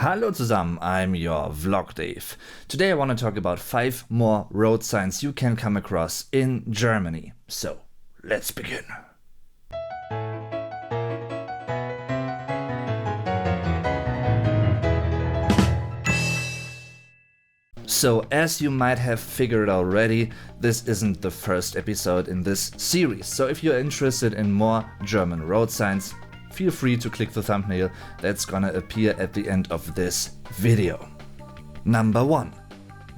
Hallo zusammen, I'm your Vlog Dave. Today I want to talk about 5 more road signs you can come across in Germany. So, let's begin. So, as you might have figured already, this isn't the first episode in this series. So if you're interested in more German road signs, feel free to click the thumbnail that's gonna appear at the end of this video. Number 1.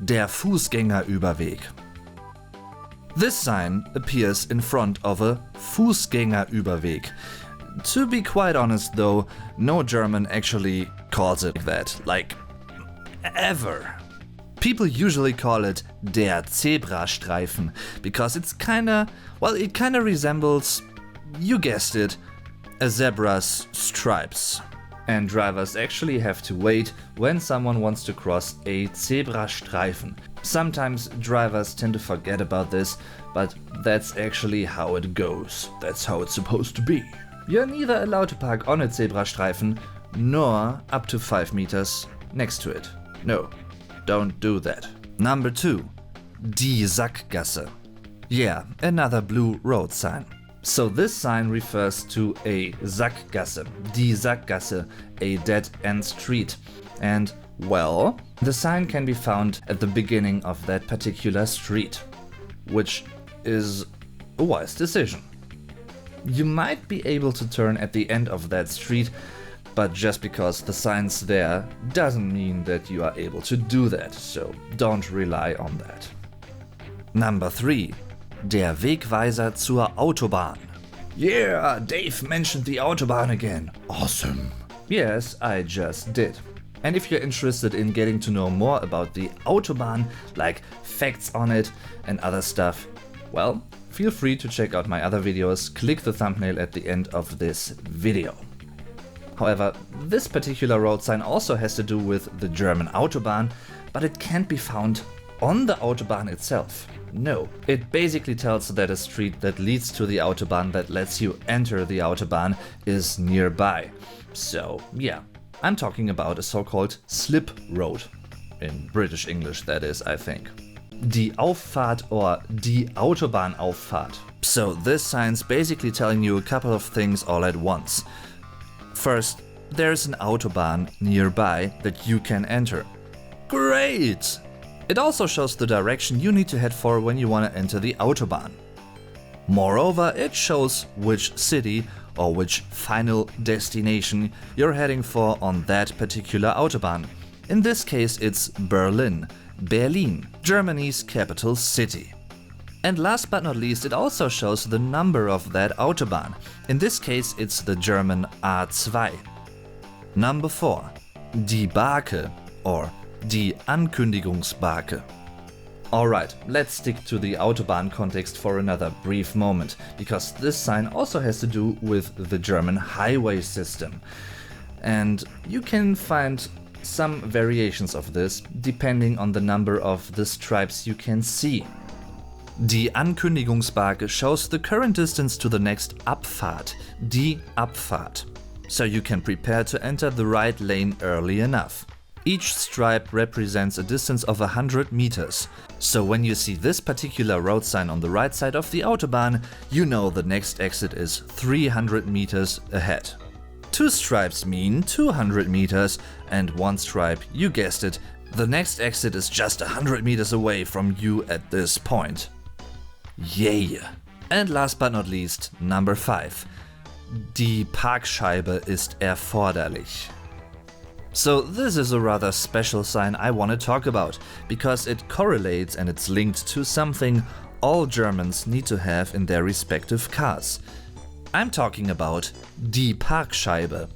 Der Fußgängerüberweg. This sign appears in front of a Fußgängerüberweg. To be quite honest though, no German actually calls it that, like, ever. People usually call it der Zebrastreifen because it kinda resembles, you guessed it, a zebra's stripes. And drivers actually have to wait when someone wants to cross a Zebrastreifen. Sometimes drivers tend to forget about this, but that's actually how it goes. That's how it's supposed to be. You're neither allowed to park on a Zebrastreifen nor up to 5 meters next to it. No, don't do that. Number 2. Die Sackgasse. Yeah, another blue road sign. So this sign refers to a Sackgasse, die Sackgasse, a dead-end street. And, well, the sign can be found at the beginning of that particular street, which is a wise decision. You might be able to turn at the end of that street, but just because the sign's there doesn't mean that you are able to do that, so don't rely on that. Number 3. Der Wegweiser zur Autobahn. Yeah, Dave mentioned the Autobahn again. Awesome. Yes, I just did. And if you're interested in getting to know more about the Autobahn, like facts on it and other stuff, well, feel free to check out my other videos. Click the thumbnail at the end of this video. However, this particular road sign also has to do with the German Autobahn, but it can't be found on the Autobahn itself. No, it basically tells that a street that leads to the Autobahn that lets you enter the Autobahn is nearby. So yeah, I'm talking about a so-called slip road. In British English that is, I think. Die Auffahrt or die Autobahnauffahrt. So this sign's basically telling you a couple of things all at once. First, there's an Autobahn nearby that you can enter. Great! It also shows the direction you need to head for when you want to enter the Autobahn. Moreover, it shows which city or which final destination you're heading for on that particular Autobahn. In this case, it's Berlin, Germany's capital city. And last but not least, it also shows the number of that Autobahn. In this case, it's the German A2. Number 4. Die Barke or die Ankündigungsbarke. Alright, let's stick to the Autobahn context for another brief moment, because this sign also has to do with the German highway system. And you can find some variations of this depending on the number of the stripes you can see. Die Ankündigungsbarke shows the current distance to the next Abfahrt, die Abfahrt. So you can prepare to enter the right lane early enough. Each stripe represents a distance of 100 meters. So when you see this particular road sign on the right side of the Autobahn, you know the next exit is 300 meters ahead. 2 stripes mean 200 meters, and 1 stripe, you guessed it, the next exit is just 100 meters away from you at this point. Yay! And last but not least, number 5. Die Parkscheibe ist erforderlich. So this is a rather special sign I want to talk about, because it correlates and it's linked to something all Germans need to have in their respective cars. I'm talking about die Parkscheibe,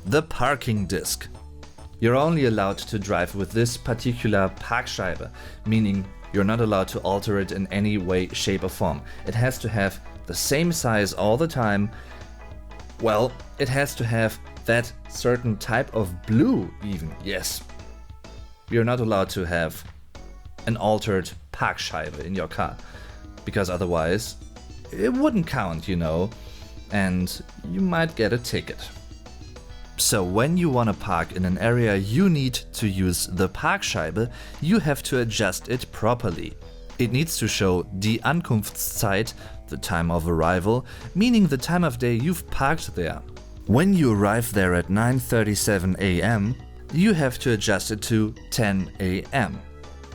the parking disc. You're only allowed to drive with this particular Parkscheibe, meaning you're not allowed to alter it in any way, shape or form. It has to have the same size all the time. Well, it has to have that certain type of blue even, yes. You're not allowed to have an altered Parkscheibe in your car, because otherwise it wouldn't count, you know, and you might get a ticket. So when you want to park in an area you need to use the Parkscheibe, you have to adjust it properly. It needs to show die Ankunftszeit, the time of arrival, meaning the time of day you've parked there. When you arrive there at 9:37 AM, you have to adjust it to 10 AM.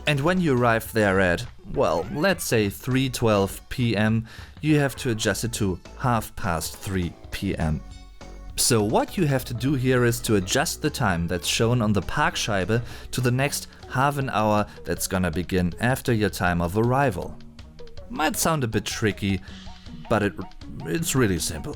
And when you arrive there at, well, let's say 3:12 PM, you have to adjust it to 3:30 PM. So what you have to do here is to adjust the time that's shown on the Parkscheibe to the next half an hour that's gonna begin after your time of arrival. Might sound a bit tricky, but it's really simple.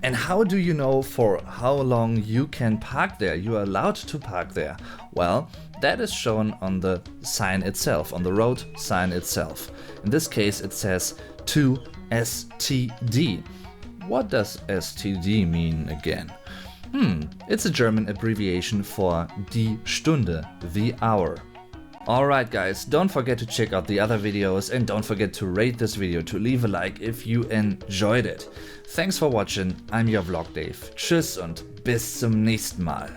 And how do you know for how long you can park there, you are allowed to park there? Well, that is shown on the sign itself, on the road sign itself. In this case it says 2STD. What does STD mean again? It's a German abbreviation for die Stunde, the hour. Alright guys, don't forget to check out the other videos and don't forget to rate this video, to leave a like if you enjoyed it. Thanks for watching, I'm your Vlog Dave. Tschüss und bis zum nächsten Mal.